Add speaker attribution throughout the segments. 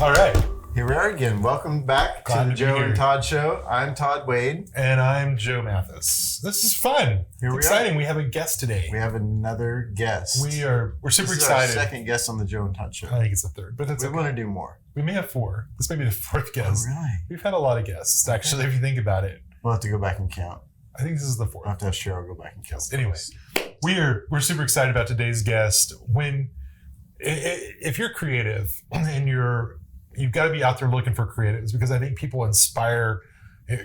Speaker 1: All right.
Speaker 2: Here we are again. Welcome back to the Joe and Todd show. I'm Todd Wade.
Speaker 1: And I'm Joe Mathis. This is fun. It's exciting. We have a guest today.
Speaker 2: We have another guest.
Speaker 1: We're super excited.
Speaker 2: This is our second guest on the Joe and Todd show.
Speaker 1: I think it's the third, but we
Speaker 2: want to do more.
Speaker 1: We may have four. This may be the fourth guest.
Speaker 2: Oh, really?
Speaker 1: We've had a lot of guests, actually, if you think about it.
Speaker 2: We'll have to go back and count.
Speaker 1: I think this is the fourth.
Speaker 2: I'll have to have Cheryl go back and count.
Speaker 1: Anyway, we're super excited about today's guest. If you're creative and you've got to be out there looking for creatives, because I think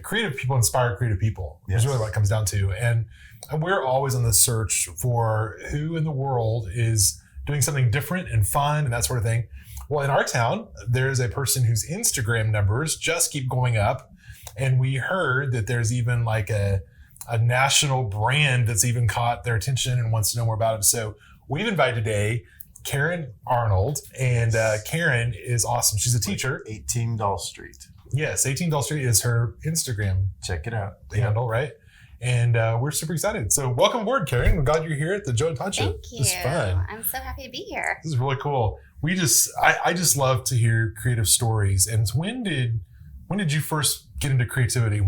Speaker 1: creative people inspire creative people. Yes. Is really what it comes down to. And we're always on the search for who in the world is doing something different and fun and that sort of thing. Well, in our town, there's a person whose Instagram numbers just keep going up. And we heard that there's even like a national brand that's even caught their attention and wants to know more about it. So we've invited today Caryn Arnold, and Caryn is awesome. She's a teacher.
Speaker 2: 18 Doll Street.
Speaker 1: Yes, 18 Doll Street is her Instagram.
Speaker 2: Check it out.
Speaker 1: Handle, right? And we're super excited. So welcome aboard, Caryn. We're glad you're here at the Joe and Todd show.
Speaker 3: Thank you.
Speaker 1: It's fun.
Speaker 3: I'm so happy to be here.
Speaker 1: This is really cool. I just love to hear creative stories. And when did you first get into creativity?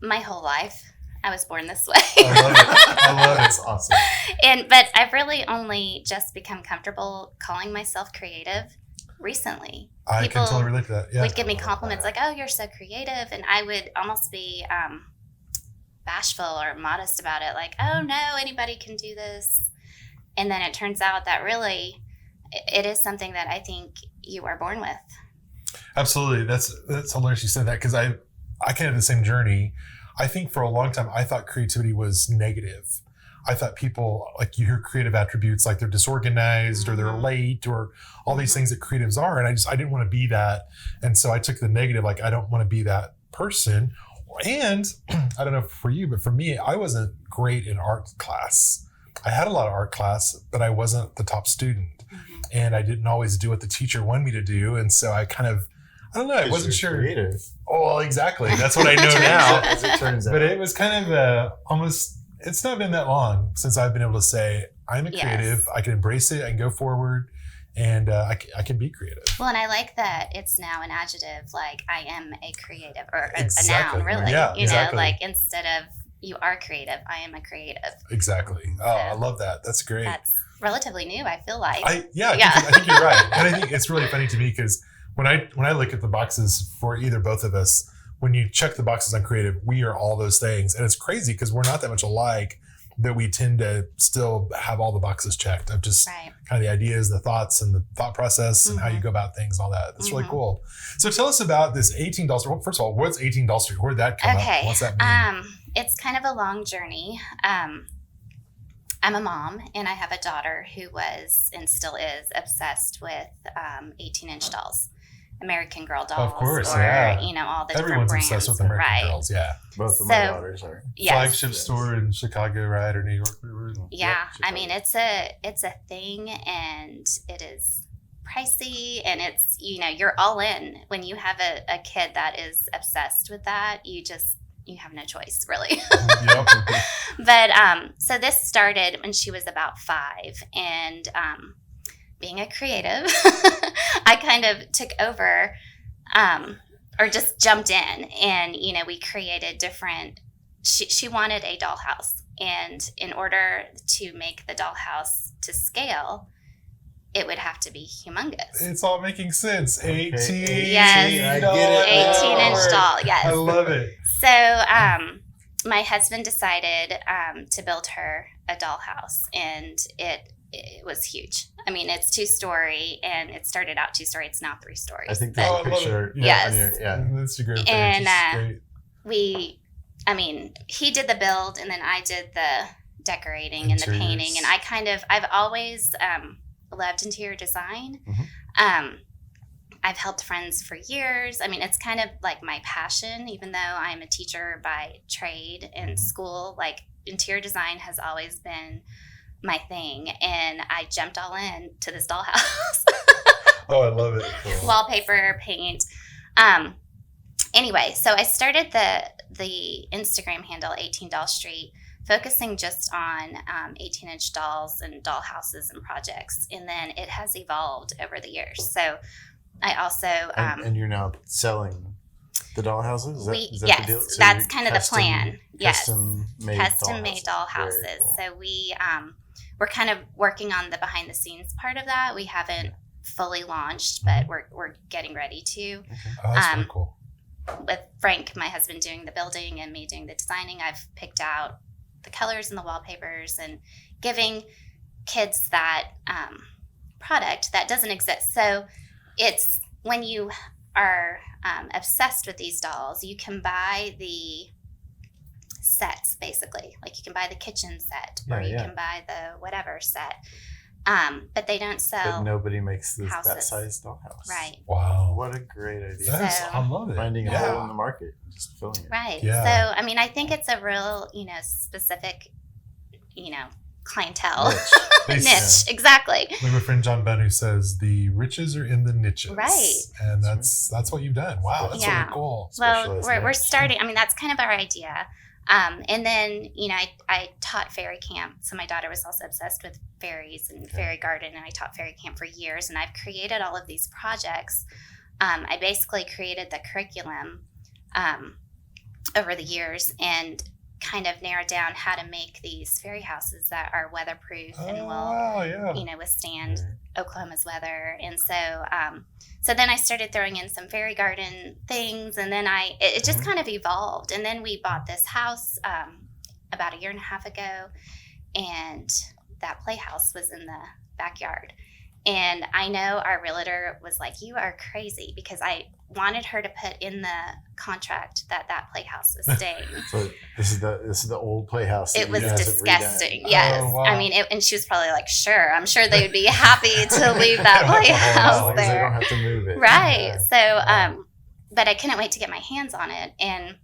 Speaker 3: My whole life. I was born this way.
Speaker 1: I love it.
Speaker 2: It's awesome.
Speaker 3: But I've really only just become comfortable calling myself creative recently.
Speaker 1: I can totally relate to that. Yeah.
Speaker 3: Would give me compliments like, "Oh, you're so creative," and I would almost be bashful or modest about it, like, "Oh no, anybody can do this." And then it turns out that really, it is something that I think you are born with.
Speaker 1: Absolutely, that's hilarious you said that, because I kind of have the same journey. I think for a long time, I thought creativity was negative. I thought people, like, you hear creative attributes like they're disorganized or they're late or all these things that creatives are. And I didn't want to be that. And so I took the negative, like, I don't want to be that person. And I don't know for you, but for me, I wasn't great in art class. I had a lot of art class, but I wasn't the top student. And I didn't always do what the teacher wanted me to do. And so I don't know. I wasn't sure.
Speaker 2: Creative.
Speaker 1: Oh, well, exactly. That's what I know now.
Speaker 2: As it turns out.
Speaker 1: But it was kind of almost, it's not been that long since I've been able to say, I'm a creative. I can embrace it. I can go forward, and I can be creative.
Speaker 3: Well, and I like that it's now an adjective, like, I am a creative, or a noun, really.
Speaker 1: Yeah,
Speaker 3: know, like, instead of you are creative, I am a creative.
Speaker 1: Exactly. Oh, I love that. That's great.
Speaker 3: That's relatively new, I feel like.
Speaker 1: I think you're right. And I think it's really funny to me because when I look at the boxes for either both of us, when you check the boxes on creative, we are all those things. And it's crazy because we're not that much alike that we tend to still have all the boxes checked of just kind of the ideas, the thoughts, and the thought process and how you go about things and all that. That's really cool. So tell us about this 18 Doll Street. Well, first of all, what's 18 Doll Street? Where did that come up? What's that mean?
Speaker 3: It's kind of a long journey. I'm a mom, and I have a daughter who was and still is obsessed with 18-inch dolls. American Girl dolls,
Speaker 1: of course,
Speaker 3: all the different brands.
Speaker 1: Everyone's obsessed with American Girls, yeah.
Speaker 2: Both of my daughters are.
Speaker 1: Flagship store in Chicago, right, or New York.
Speaker 3: Yeah, I mean, it's a thing, and it is pricey, and it's, you're all in. When you have a kid that is obsessed with that, you have no choice, really.
Speaker 1: Yep.
Speaker 3: But so this started when she was about 5, and being a creative, I kind of took over or just jumped in, and, we created different, she wanted a dollhouse, and in order to make the dollhouse to scale, it would have to be humongous.
Speaker 1: It's all making sense. 18.
Speaker 3: Yes. 18-inch doll. Yes.
Speaker 1: I love it.
Speaker 3: So my husband decided to build her a dollhouse, and it was huge. I mean, it's 2-story, and it started out 2-story. It's now 3 stories.
Speaker 2: I think there's a picture.
Speaker 3: Yes.
Speaker 1: Instagram
Speaker 3: and he did the build, and then I did the decorating and the painting. And I've always loved interior design. I've helped friends for years. I mean, it's kind of like my passion, even though I'm a teacher by trade in school. Like, interior design has always been my thing, and I jumped all in to this dollhouse.
Speaker 1: Oh, I love it. Cool.
Speaker 3: Wallpaper, paint. Anyway, so I started the Instagram handle 18 Doll Street focusing just on 18-inch dolls and dollhouses and projects. And then it has evolved over the years. So I also...
Speaker 2: and you're now selling the dollhouses? Is that
Speaker 3: yes,
Speaker 2: the deal? So
Speaker 3: that's kind of the plan. Yes.
Speaker 2: Custom-made
Speaker 3: dollhouses.
Speaker 2: Cool.
Speaker 3: So we're kind of working on the behind-the-scenes part of that. We haven't fully launched, but we're getting ready to.
Speaker 1: Okay. Oh, that's really cool.
Speaker 3: With Frank, my husband, doing the building and me doing the designing, I've picked out the colors and the wallpapers and giving kids that product that doesn't exist. So it's when you are obsessed with these dolls, you can buy the sets, basically. Like you can buy the kitchen set or you can buy the whatever set. But they don't sell.
Speaker 2: But nobody makes that size dollhouse.
Speaker 3: Right.
Speaker 2: Wow. What a great idea.
Speaker 1: I love it.
Speaker 2: Finding a hole in the market and just filling it.
Speaker 3: Right.
Speaker 1: Yeah.
Speaker 3: So, I mean, I think it's a real, specific, clientele. Niche. Exactly.
Speaker 1: We have a friend, John Bunn, who says the riches are in the niches.
Speaker 3: Right.
Speaker 1: And that's what you've done. Wow. That's really cool.
Speaker 3: Well, we're starting. I mean, that's kind of our idea. And then, I taught fairy camp. So my daughter was also obsessed with fairies and fairy garden, and I taught fairy camp for years. And I've created all of these projects. I basically created the curriculum over the years and kind of narrowed down how to make these fairy houses that are weatherproof and will, withstand Oklahoma's weather. And so then I started throwing in some fairy garden things, and then it just kind of evolved. And then we bought this house about a year and a half ago, and that playhouse was in the backyard. And I know our realtor was like, "You are crazy," because I wanted her to put in the contract that playhouse was staying.
Speaker 2: So this is the old playhouse.
Speaker 3: It was disgusting. Yes.
Speaker 1: Oh, wow.
Speaker 3: I mean, and she was probably like, "Sure, I'm sure they would be happy to leave that playhouse there."
Speaker 2: They don't have to move it.
Speaker 3: Right. So, but I couldn't wait to get my hands on it, and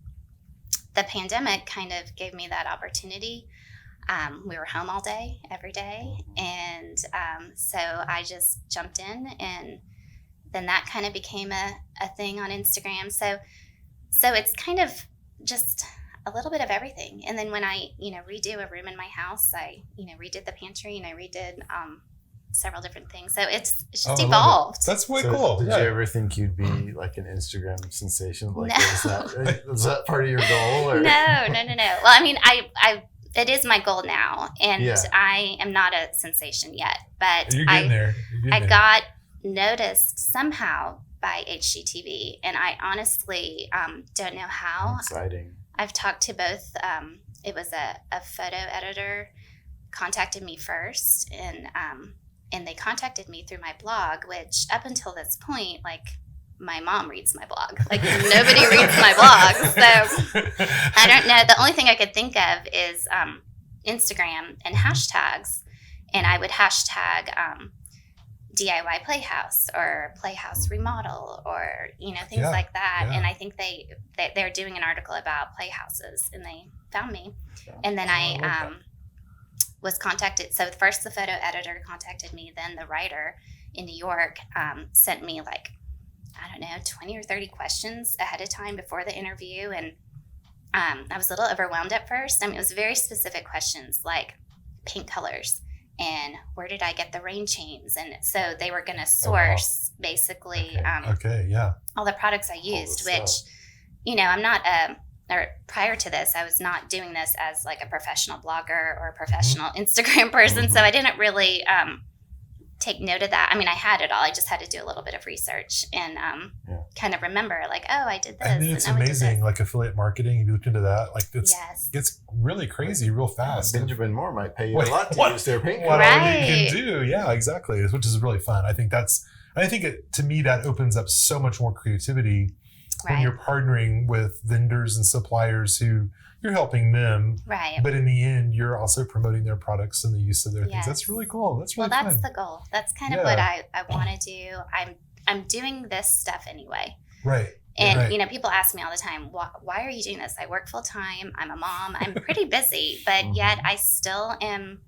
Speaker 3: the pandemic kind of gave me that opportunity. We were home all day, every day. And so I just jumped in, and then that kind of became a thing on Instagram. So it's kind of just a little bit of everything. And then when I, redo a room in my house, I, redid the pantry, and I redid several different things. So it's just evolved.
Speaker 1: That's way cool.
Speaker 2: Did you ever think you'd be like an Instagram sensation? Like,
Speaker 3: No.
Speaker 2: Was that part of your goal? Or?
Speaker 3: No. Well, I mean, it is my goal now, and I am not a sensation yet, but
Speaker 1: You're getting there.
Speaker 3: I got noticed somehow by HGTV, and I honestly don't know how.
Speaker 2: Exciting.
Speaker 3: I've talked to both. It was a photo editor contacted me first, and they contacted me through my blog, which up until this point, like, my mom reads my blog. Like, nobody reads my blog. So I don't know. The only thing I could think of is Instagram and hashtags. And I would hashtag DIY Playhouse or Playhouse Remodel or, things like that. Yeah. And I think they're doing an article about playhouses, and they found me. And then I was contacted. So first the photo editor contacted me. Then the writer in New York sent me 20 or 30 questions ahead of time before the interview. And I was a little overwhelmed at first. I mean, it was very specific questions like paint colors and where did I get the rain chains? And so they were going to source basically all the products I used, which, I'm not or prior to this, I was not doing this as like a professional blogger or a professional Instagram person. So I didn't really take note of that. I mean, I had it all. I just had to do a little bit of research and kind of remember, like, oh, I did this.
Speaker 1: I mean, it's amazing, like affiliate marketing. You looked into that, like it's really crazy, real fast.
Speaker 2: Benjamin Moore might pay you a lot to use their paint.
Speaker 1: What all you can do, yeah, exactly, which is really fun. I think to me that opens up so much more creativity when you're partnering with vendors and suppliers who you're helping them, right? But in the end, you're also promoting their products and the use of their things. That's really cool. That's really fun.
Speaker 3: That's the goal. That's kind of what I want to do. I'm doing this stuff anyway,
Speaker 1: right?
Speaker 3: And people ask me all the time, why are you doing this? I work full time. I'm a mom. I'm pretty busy, but yet I still am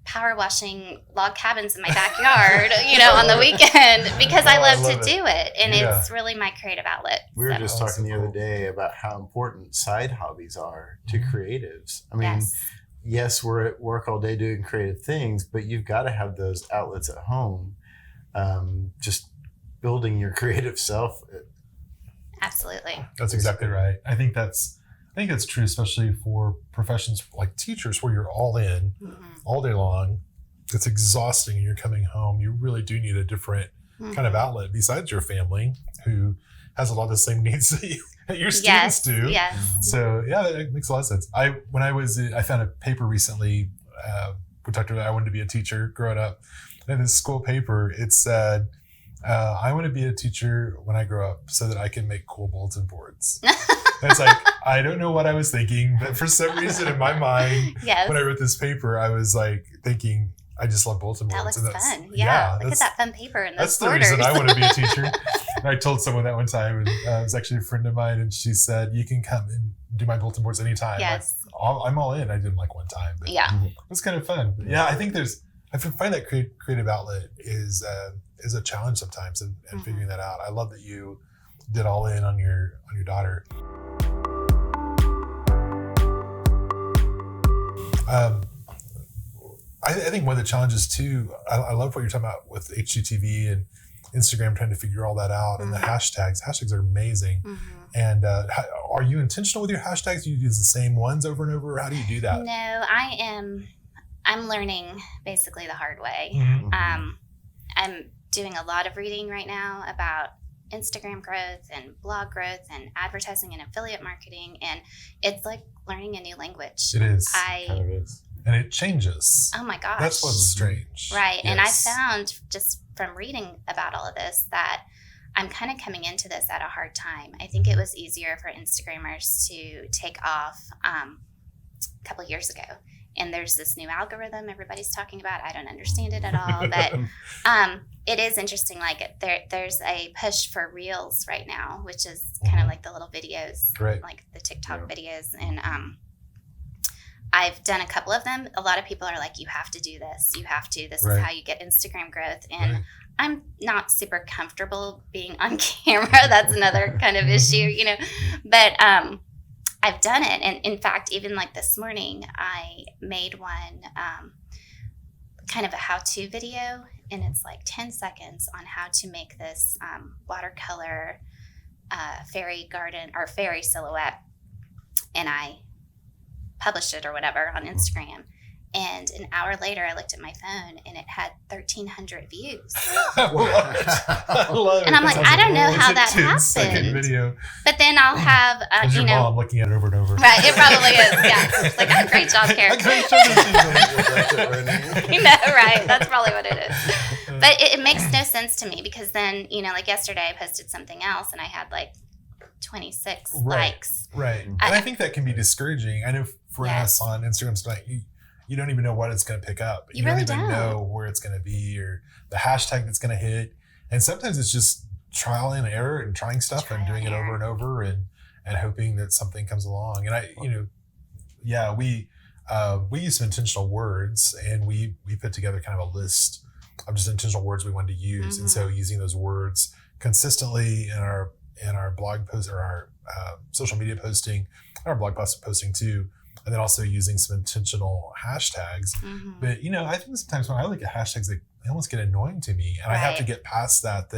Speaker 3: power washing log cabins in my backyard, on the weekend because I love to do it. And it's really my creative outlet.
Speaker 2: We were just talking the other day about how important side hobbies are to creatives. I mean, yes, we're at work all day doing creative things, but you've got to have those outlets at home. Just building your creative self.
Speaker 3: Absolutely.
Speaker 1: That's exactly right. I think that's true, especially for professions like teachers, where you're all in all day long. It's exhausting, and you're coming home. You really do need a different kind of outlet besides your family, who has a lot of the same needs that your students do.
Speaker 3: Yes.
Speaker 1: So yeah, that makes a lot of sense. I found a paper recently. We talked about I wanted to be a teacher growing up. And this school paper, it said, I want to be a teacher when I grow up so that I can make cool bulletin boards. And it's like, I don't know what I was thinking, but for some reason in my mind, when I wrote this paper, I was like thinking, I just love bulletin boards.
Speaker 3: That looks fun. Yeah. Look at that fun paper and those borders.
Speaker 1: That's the reason I want to be a teacher. And I told someone that one time, and it was actually a friend of mine, and she said, you can come and do my bulletin boards anytime.
Speaker 3: Yes.
Speaker 1: Like, I'm all in. I did them like one time. But it was kind of fun. But yeah, I think I find that creative outlet is a challenge sometimes, and figuring that out. I love that you did all in on your daughter. I think one of the challenges too, I love what you're talking about with HGTV and Instagram, trying to figure all that out, and the hashtags. Hashtags are amazing. And are you intentional with your hashtags? Do you use the same ones over and over? How do you do that?
Speaker 3: No, I'm learning basically the hard way. I'm doing a lot of reading right now about Instagram growth and blog growth and advertising and affiliate marketing, and it's like learning a new language.
Speaker 1: It is. It kind of is. And it changes.
Speaker 3: Oh my gosh.
Speaker 1: That's what's strange.
Speaker 3: Right. Yes. And I found just from reading about all of this that I'm kind of coming into this at a hard time. I think it was easier for Instagrammers to take off a couple years ago. And there's this new algorithm everybody's talking about. I don't understand it at all. But it is interesting. Like there's a push for Reels right now, which is kind of like the little videos, like the TikTok videos. And I've done a couple of them. A lot of people are like, you have to do this. You have to. This is how you get Instagram growth. And I'm not super comfortable being on camera. That's another kind of issue, you know. But I've done it. And in fact, even like this morning, I made one kind of a how-to video. And it's like 10 seconds on how to make this watercolor fairy garden or fairy silhouette. And I published it or whatever on Instagram. And an hour later, I looked at my phone and it had 1,300 views.
Speaker 1: I love it.
Speaker 3: And I'm like, I don't know how that happened.
Speaker 1: Video.
Speaker 3: But then I'll have,
Speaker 1: your mom looking at it over and over.
Speaker 3: Right, it probably is. Yeah, it's like, oh, great job, Caryn. You know, right? That's probably what it is. But it makes no sense to me because then, you know, like yesterday, I posted something else and I had like 26 likes.
Speaker 1: Right. And I think that can be discouraging. I know for us on Instagram, you don't even know what it's going to pick up. You
Speaker 3: really
Speaker 1: don't even know where it's going to be or the hashtag that's going to hit. And sometimes it's just trial and error and trying stuff and doing it over and over and hoping that something comes along. And we use some intentional words, and we put together kind of a list of just intentional words we wanted to use. And so using those words consistently in our blog post or our social media posting, our blog post posting too, and then also using some intentional hashtags. But I think sometimes when I look at hashtags, they almost get annoying to me, and I have to get past that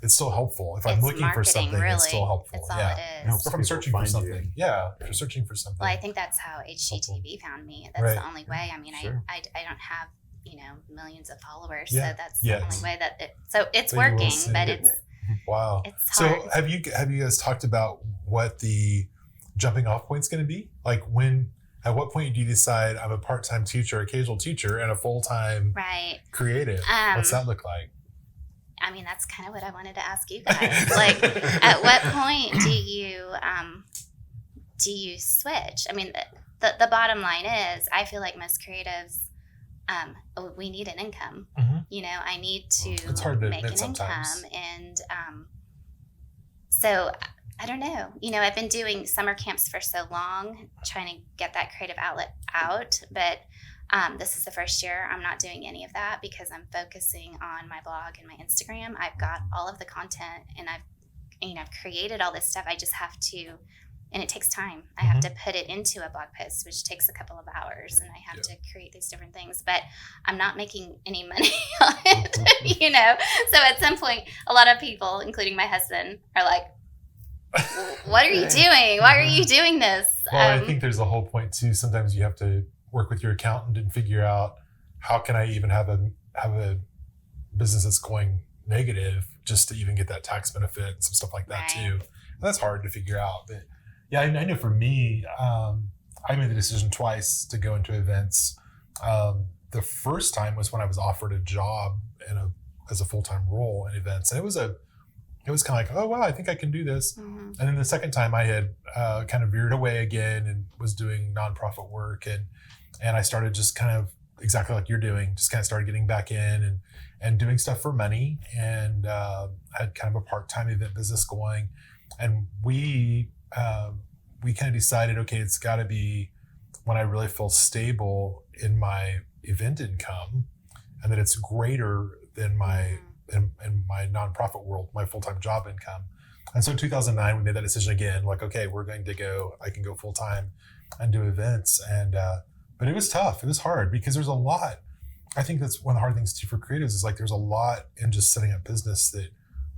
Speaker 1: it's still helpful. If I'm looking for something, really, it's still helpful.
Speaker 3: It's all it is.
Speaker 1: If I'm searching for something. Yeah, if you're searching for something.
Speaker 3: Well, I think that's how HGTV found me. That's the only way. I mean, I don't have millions of followers, so that's the only way that it's working, but it's
Speaker 1: wow.
Speaker 3: It's hard.
Speaker 1: So have you guys talked about what the jumping off point's going to be? Like at what point do you decide I'm a part-time teacher, occasional teacher, and a full-time creative? What's that look like?
Speaker 3: I mean, that's kind of what I wanted to ask you guys. Like, at what point do you switch? I mean, the bottom line is, I feel like most creatives, we need an income. I need to
Speaker 1: it's hard to
Speaker 3: make an
Speaker 1: sometimes.
Speaker 3: Income, and so I don't know. I've been doing summer camps for so long, trying to get that creative outlet out, but this is the first year I'm not doing any of that because I'm focusing on my blog and my Instagram. I've got all of the content, and I've created all this stuff. I just have to and it takes time. I have to put it into a blog post, which takes a couple of hours, and I have to create these different things, but I'm not making any money on it, you know? So at some point, a lot of people, including my husband, are like, what are you doing? Why are you doing this?
Speaker 1: Well, I think there's the whole point too. Sometimes you have to work with your accountant and figure out, how can I even have a business that's going negative just to even get that tax benefit and some stuff like that too. And that's hard to figure out. But yeah, I know for me, I made the decision twice to go into events. The first time was when I was offered a job as a full-time role in events. And it was kind of like, oh, wow, I think I can do this. And then the second time I had kind of veered away again and was doing nonprofit work. And I started just kind of exactly like you're doing, just kind of started getting back in and doing stuff for money, and had kind of a part-time event business going. And we kind of decided, okay, it's got to be when I really feel stable in my event income, and that it's greater than my in my nonprofit world, my full-time job income. And so in 2009, we made that decision again, like, okay, I can go full-time and do events. And but it was tough. It was hard because there's a lot. I think that's one of the hard things too for creatives is like there's a lot in just setting up business that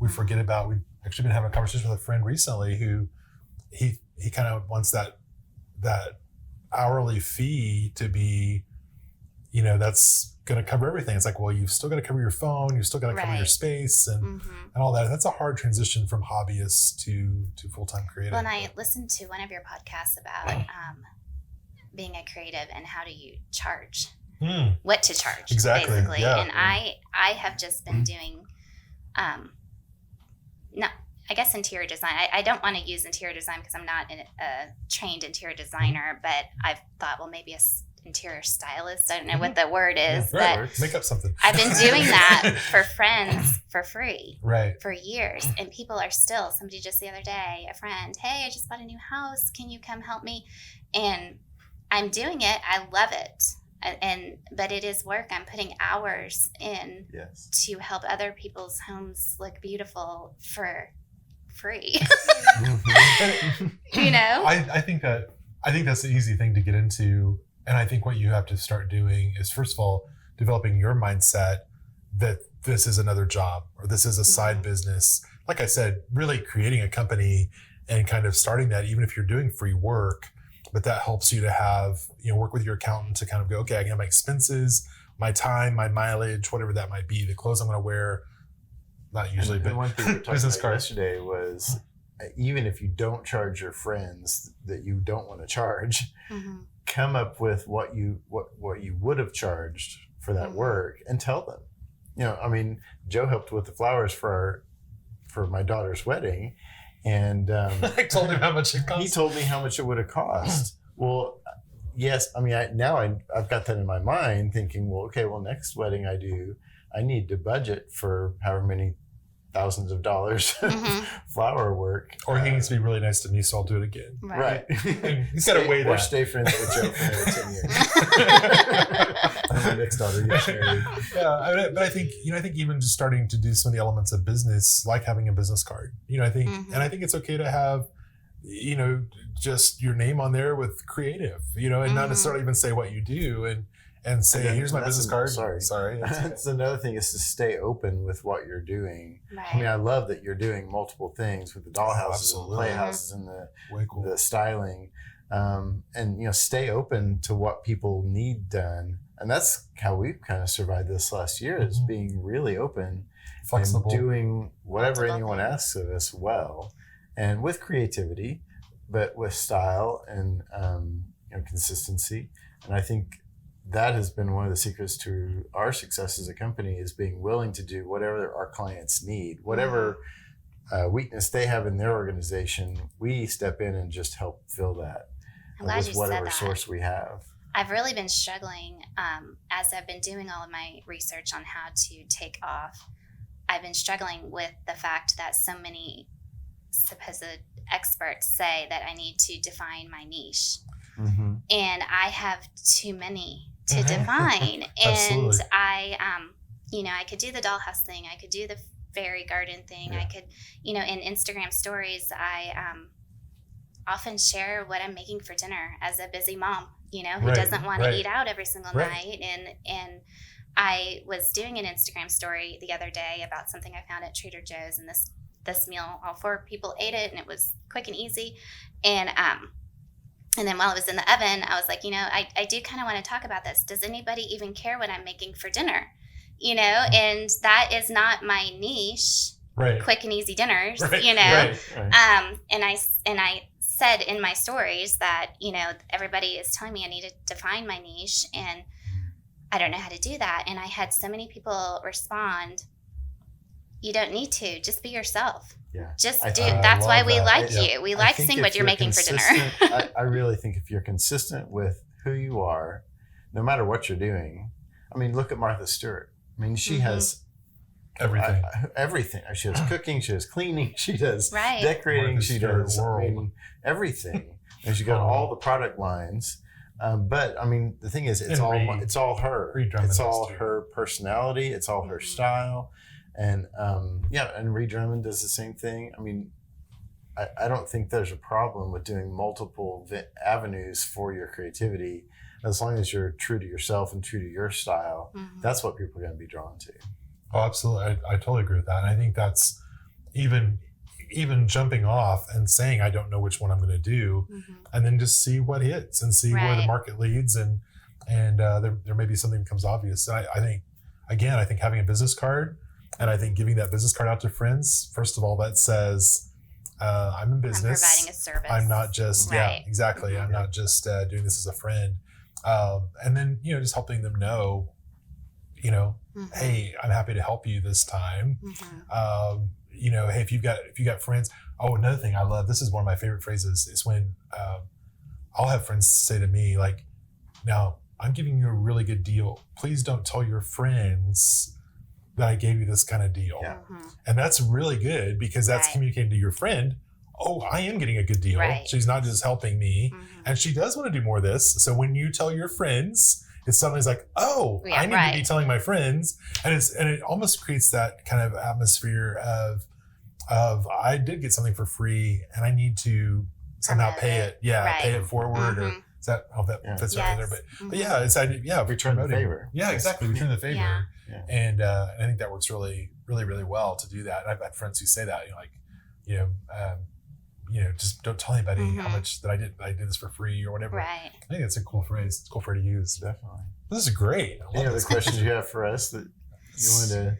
Speaker 1: we forget about. We've actually been having a conversation with a friend recently who he kind of wants that hourly fee to be, that's going to cover everything. It's like, well, you've still got to cover your phone, you've still got to cover your space and all that. That's a hard transition from hobbyist to full-time creative.
Speaker 3: Well, and I listened to one of your podcasts about being a creative and how do you charge, what to charge,
Speaker 1: exactly.
Speaker 3: Basically.
Speaker 1: Yeah.
Speaker 3: And I have just been doing, I guess interior design. I don't want to use interior design because I'm not a trained interior designer, but I've thought, well, maybe interior stylist. I don't know what the word is, but
Speaker 1: make up something.
Speaker 3: I've been doing that for friends for free for years. And people are still, somebody just the other day, a friend, hey, I just bought a new house. Can you come help me? And I'm doing it. I love it. But it is work. I'm putting hours in to help other people's homes look beautiful for free.
Speaker 1: I think that's the easy thing to get into. And I think what you have to start doing is, first of all, developing your mindset that this is another job or this is a side business. Like I said, really creating a company and kind of starting that, even if you're doing free work, but that helps you to have, work with your accountant to kind of go, okay, I can have my expenses, my time, my mileage, whatever that might be, the clothes I'm going to wear, not usually, but
Speaker 2: one thing we were talking
Speaker 1: business
Speaker 2: about
Speaker 1: cards.
Speaker 2: Yesterday was even if you don't charge your friends that you don't want to charge, come up with what you would have charged for that work and tell them. Joe helped with the flowers for my daughter's wedding, and
Speaker 1: I told him how much it cost.
Speaker 2: He told me how much it would have cost. Well, yes, I've got that in my mind, thinking, well, okay, next wedding I need to budget for however many thousands of dollars of flower work.
Speaker 1: Or he needs to be really nice to me, so I'll do it again.
Speaker 2: Right.
Speaker 1: He's got to weigh that.
Speaker 2: Or stay friends with Joe for another 10 years. And my next daughter gets married.
Speaker 1: Yeah, but I think even just starting to do some of the elements of business, like having a business card, I think, and I think it's okay to have, just your name on there with creative, and not necessarily even say what you do and say, here's my business card. Sorry.
Speaker 2: That's another thing, is to stay open with what you're doing.
Speaker 3: Right.
Speaker 2: I love that you're doing multiple things with the dollhouses and the playhouses and the styling. And stay open to what people need done. And that's how we've kind of survived this last year, is being really open, flexible, and doing whatever anyone asks of us well, and with creativity, but with style and consistency. And I think that has been one of the secrets to our success as a company, is being willing to do whatever our clients need, whatever weakness they have in their organization. We step in and just help fill that with whatever source we have.
Speaker 3: I've really been struggling as I've been doing all of my research on how to take off. I've been struggling with the fact that so many supposed experts say that I need to define my niche. And I have too many to define. And I could do the dollhouse thing. I could do the fairy garden thing. I could, in Instagram stories, often share what I'm making for dinner as a busy mom, who doesn't want to eat out every single night. And I was doing an Instagram story the other day about something I found at Trader Joe's, and this meal, all 4 people ate it, and it was quick and easy. And then while it was in the oven, I was like, I do kind of want to talk about this. Does anybody even care what I'm making for dinner? And that is not my niche. Right. Quick and easy dinners, Right. And I said in my stories that, everybody is telling me I need to define my niche, and I don't know how to do that. And I had so many people respond, you don't need to, just be yourself. Yeah. Just do. That's why we like you. We like seeing what you're making for dinner.
Speaker 2: I really think if you're consistent with who you are, no matter what you're doing. I mean, look at Martha Stewart. I mean, she has everything. She does cooking, she does cleaning, she does decorating, she does everything. And she got all the product lines. But I mean, the thing is, it's all her. It's all her personality. It's all her style. And and Ree Drummond does the same thing. I mean, I don't think there's a problem with doing multiple avenues for your creativity, as long as you're true to yourself and true to your style. That's what people are going to be drawn to.
Speaker 1: Oh, absolutely. I totally agree with that. And I think that's even jumping off and saying, I don't know which one I'm going to do, and then just see what hits and see where the market leads. And there may be something that becomes obvious. I think having a business card, and I think giving that business card out to friends, first of all, that says, I'm in business.
Speaker 3: I'm providing a service.
Speaker 1: I'm not just, exactly. I'm not just doing this as a friend. And then, just helping them know, hey, I'm happy to help you this time. Hey, if you got friends. Oh, another thing I love, this is one of my favorite phrases, is when I'll have friends say to me, like, now I'm giving you a really good deal. Please don't tell your friends that I gave you this kind of deal. And that's really good, because that's communicating to your friend, oh, I am getting a good deal. She's not just helping me. And she does want to do more of this. So when you tell your friends, it's somebody's like, oh, I need to be telling my friends. And it almost creates that kind of atmosphere of I did get something for free and I need to somehow pay it. Pay it forward. Or is that, that fits right there. But it's
Speaker 2: return the favor.
Speaker 1: Yeah, exactly. Return the favor. And I think that works really, really, really well to do that. And I've had friends who say that, just don't tell anybody how much that I did this for free or whatever. I think that's a cool phrase. It's cool for her to use.
Speaker 2: Definitely.
Speaker 1: This is great.
Speaker 2: Any other questions you have for us that you wanted to?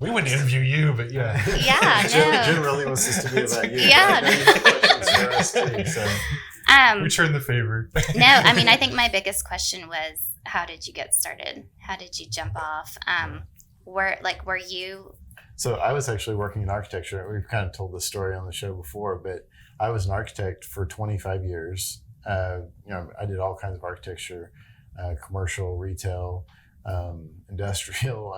Speaker 1: We wouldn't interview you, but
Speaker 2: Jen really wants this to be about you. Questions for us too, so.
Speaker 1: Return the favor.
Speaker 3: No, I mean, I think my biggest question was, how did you get started? How did you jump off? Were you?
Speaker 2: So I was actually working in architecture. We've kind of told this story on the show before, but I was an architect for 25 years. I did all kinds of architecture, commercial, retail, industrial,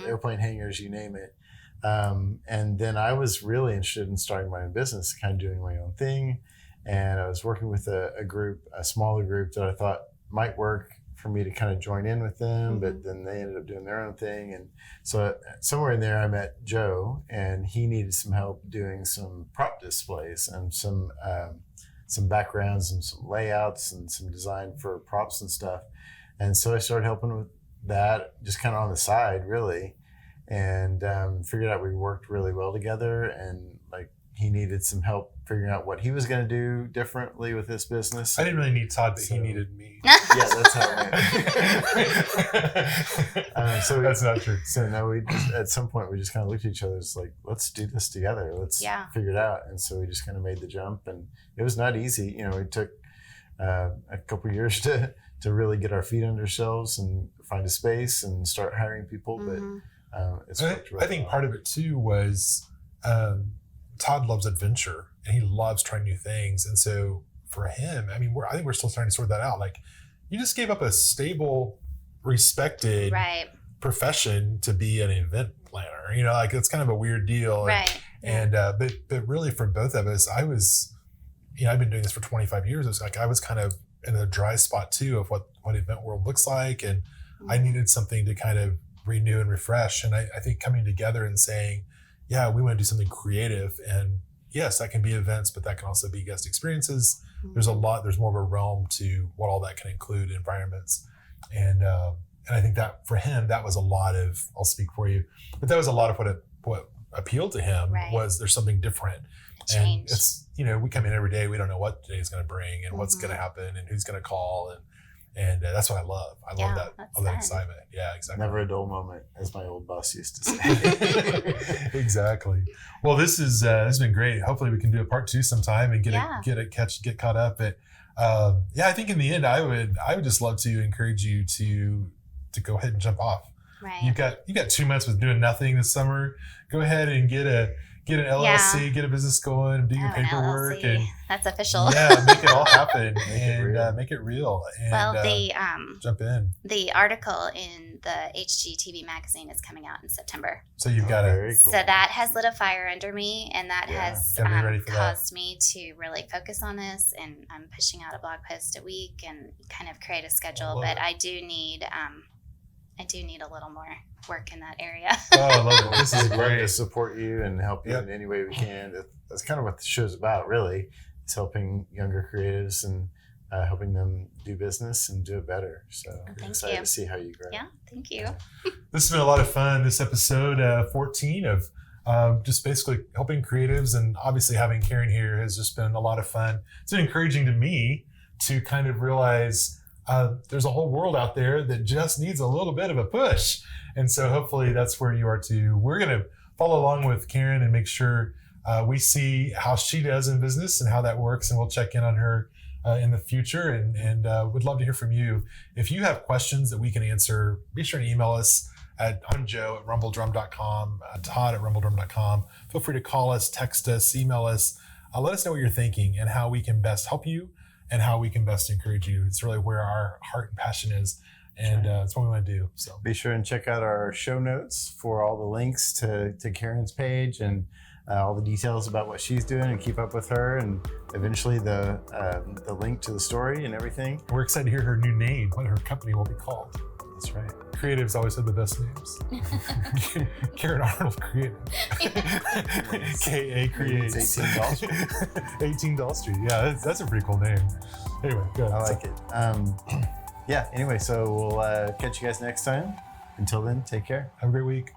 Speaker 2: airplane hangars, you name it. And then I was really interested in starting my own business, kind of doing my own thing. And I was working with a smaller group that I thought might work for me to kind of join in with them, but then they ended up doing their own thing. And so somewhere in there, I met Joe, and he needed some help doing some prop displays and some backgrounds and some layouts and some design for props and stuff. And so I started helping with that, just kind of on the side, really, and figured out we worked really well together. And he needed some help figuring out what he was going to do differently with this business.
Speaker 1: I didn't really need Todd, but he needed me.
Speaker 2: Yeah, that's how it went.
Speaker 1: That's not true.
Speaker 2: So now at some point we just kind of looked at each other. It's like, let's do this together. Let's figure it out. And so we just kind of made the jump, and it was not easy. It took a couple of years to really get our feet under ourselves and find a space and start hiring people. But it's worked really
Speaker 1: I think part of it too was Todd loves adventure and he loves trying new things. And so for him, I think we're still starting to sort that out. Like, you just gave up a stable, respected profession to be an event planner. It's kind of a weird deal. And but really for both of us, I was, I've been doing this for 25 years. It was like I was kind of in a dry spot too of what event world looks like, and I needed something to kind of renew and refresh. And I think coming together and saying, yeah, we want to do something creative, and yes, that can be events, but that can also be guest experiences. There's more of a realm to what all that can include, environments. And I think that for him, that was a lot of, I'll speak for you, but that was a lot of what appealed to him was there's something different. And it's, we come in every day, we don't know what today's going to bring and what's going to happen and who's going to call. And that's what I love. I love that excitement. Yeah, exactly.
Speaker 2: Never a dull moment, as my old boss used to say.
Speaker 1: Exactly. Well, this has been great. Hopefully we can do a part 2 sometime and get caught up. But I think in the end, I would just love to encourage you to go ahead and jump off.
Speaker 3: Right.
Speaker 1: You've got 2 months with doing nothing this summer. Go ahead and get an LLC, get a business going, do your paperwork,
Speaker 3: and that's official.
Speaker 1: Yeah, make it all happen and make it real. And, jump in.
Speaker 3: The article in the HGTV magazine is coming out in September.
Speaker 1: So you've got
Speaker 2: cool.
Speaker 3: So that has lit a fire under me, and that has caused me to really focus on this. And I'm pushing out a blog post a week and kind of create a schedule. But I do need a little more work in that area.
Speaker 1: Oh, I love it. This is great.
Speaker 2: To support you and help you in any way we can. That's kind of what the show's about, really. It's helping younger creatives and helping them do business and do it better. So I'm excited to see how you grow.
Speaker 3: Yeah, thank you.
Speaker 1: This has been a lot of fun. This episode 14 of just basically helping creatives, and obviously having Caryn here has just been a lot of fun. It's been encouraging to me to kind of realize there's a whole world out there that just needs a little bit of a push. And so hopefully that's where you are too. We're going to follow along with Caryn and make sure we see how she does in business and how that works. And we'll check in on her in the future. And would love to hear from you. If you have questions that we can answer, be sure to email us I'm Joe at rumbledrum.com, Todd at rumbledrum.com. Feel free to call us, text us, email us. Let us know what you're thinking and how we can best help you and how we can best encourage you. It's really where our heart and passion is. And that's what we want to do. So
Speaker 2: be sure and check out our show notes for all the links to Caryn's page and all the details about what she's doing, and keep up with her, and eventually the link to the story and everything.
Speaker 1: We're excited to hear her new name, what her company will be called.
Speaker 2: That's right.
Speaker 1: Creatives always have the best names. Caryn Arnold Creative. KA Creates.
Speaker 2: 18 Doll Street.
Speaker 1: 18 Doll Street. Yeah, that's a pretty cool name. Anyway, good.
Speaker 2: I like it. Anyway, so we'll catch you guys next time. Until then, take care.
Speaker 1: Have a great week.